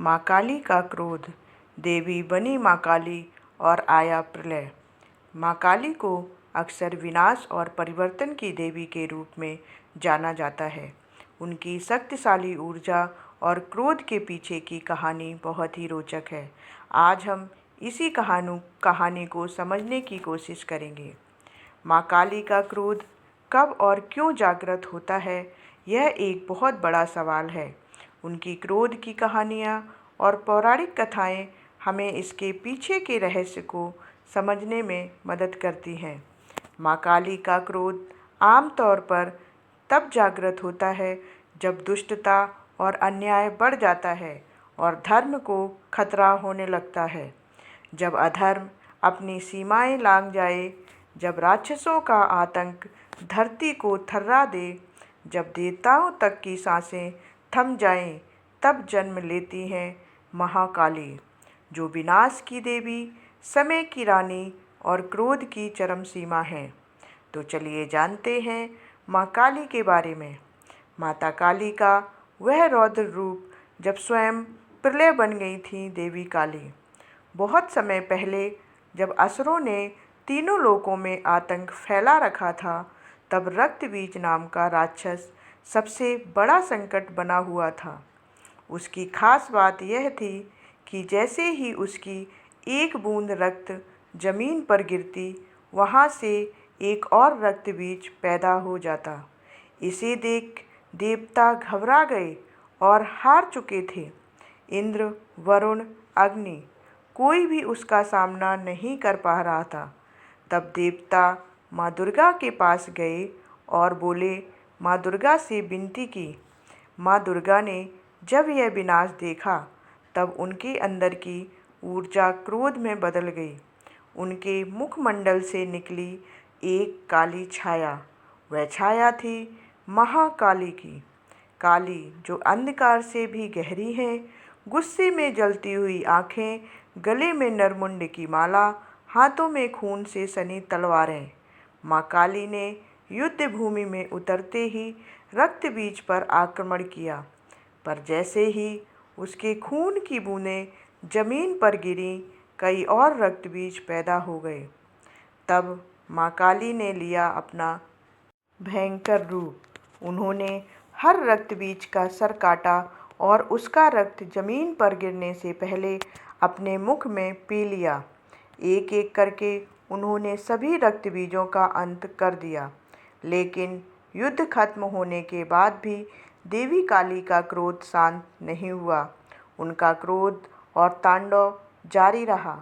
माँ काली का क्रोध। देवी बनी माँ काली और आया प्रलय। माँ काली को अक्सर विनाश और परिवर्तन की देवी के रूप में जाना जाता है। उनकी शक्तिशाली ऊर्जा और क्रोध के पीछे की कहानी बहुत ही रोचक है। आज हम इसी कहानी को समझने की कोशिश करेंगे। माँ काली का क्रोध कब और क्यों जागृत होता है, यह एक बहुत बड़ा सवाल है। उनकी क्रोध की कहानियाँ और पौराणिक कथाएँ हमें इसके पीछे के रहस्य को समझने में मदद करती हैं। माँ काली का क्रोध आमतौर पर तब जागृत होता है जब दुष्टता और अन्याय बढ़ जाता है और धर्म को खतरा होने लगता है। जब अधर्म अपनी सीमाएं लांघ जाए, जब राक्षसों का आतंक धरती को थर्रा दे, जब देवताओं तक की सांसें थम जाएं, तब जन्म लेती हैं महाकाली, जो विनाश की देवी, समय की रानी और क्रोध की चरम सीमा है। तो चलिए जानते हैं माँ काली के बारे में। माता काली का वह रौद्र रूप जब स्वयं प्रलय बन गई थी देवी काली। बहुत समय पहले जब असुरों ने तीनों लोकों में आतंक फैला रखा था, तब रक्तबीज नाम का राक्षस सबसे बड़ा संकट बना हुआ था। उसकी खास बात यह थी कि जैसे ही उसकी एक बूंद रक्त जमीन पर गिरती, वहाँ से एक और रक्तबीज पैदा हो जाता। इसे देख देवता घबरा गए और हार चुके थे। इंद्र, वरुण, अग्नि, कोई भी उसका सामना नहीं कर पा रहा था। तब देवता माँ दुर्गा के पास गए और बोले, माँ दुर्गा से विनती की। माँ दुर्गा ने जब यह विनाश देखा, तब उनके अंदर की ऊर्जा क्रोध में बदल गई। उनके मुखमंडल से निकली एक काली छाया। वह छाया थी महाकाली की। काली जो अंधकार से भी गहरी है, गुस्से में जलती हुई आँखें, गले में नरमुंड की माला, हाथों में खून से सनी तलवारें। माँ काली ने युद्ध भूमि में उतरते ही रक्तबीज पर आक्रमण किया, पर जैसे ही उसके खून की बूंदें जमीन पर गिरीं, कई और रक्तबीज पैदा हो गए। तब माँ काली ने लिया अपना भयंकर रूप। उन्होंने हर रक्तबीज का सर काटा और उसका रक्त जमीन पर गिरने से पहले अपने मुख में पी लिया। एक एक करके उन्होंने सभी रक्तबीजों का अंत कर दिया। लेकिन युद्ध खत्म होने के बाद भी देवी काली का क्रोध शांत नहीं हुआ। उनका क्रोध और तांडव जारी रहा।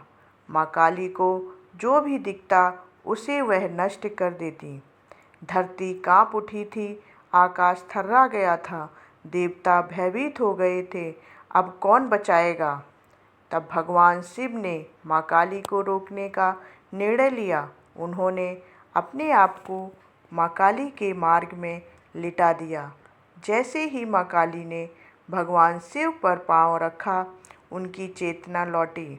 माँ काली को जो भी दिखता, उसे वह नष्ट कर देती। धरती कांप उठी थी, आकाश थर्रा गया था, देवता भयभीत हो गए थे। अब कौन बचाएगा? तब भगवान शिव ने माँ काली को रोकने का निर्णय लिया। उन्होंने अपने आप को माँ काली के मार्ग में लिटा दिया। जैसे ही माँ काली ने भगवान शिव पर पांव रखा, उनकी चेतना लौटी।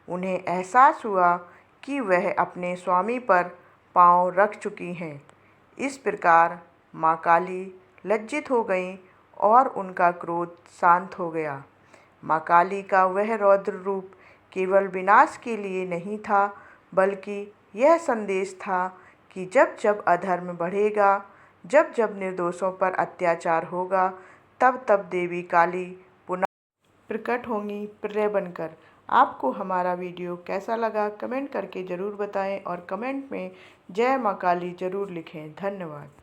उन्हें एहसास हुआ कि वह अपने स्वामी पर पांव रख चुकी हैं। इस प्रकार माँ काली लज्जित हो गईं और उनका क्रोध शांत हो गया। माँ काली का वह रौद्र रूप केवल विनाश के लिए नहीं था, बल्कि यह संदेश था कि जब जब अधर्म बढ़ेगा, जब जब निर्दोषों पर अत्याचार होगा, तब तब देवी काली पुनः प्रकट होंगी प्रलय बनकर। आपको हमारा वीडियो कैसा लगा, कमेंट करके ज़रूर बताएं और कमेंट में जय माँ काली ज़रूर लिखें। धन्यवाद।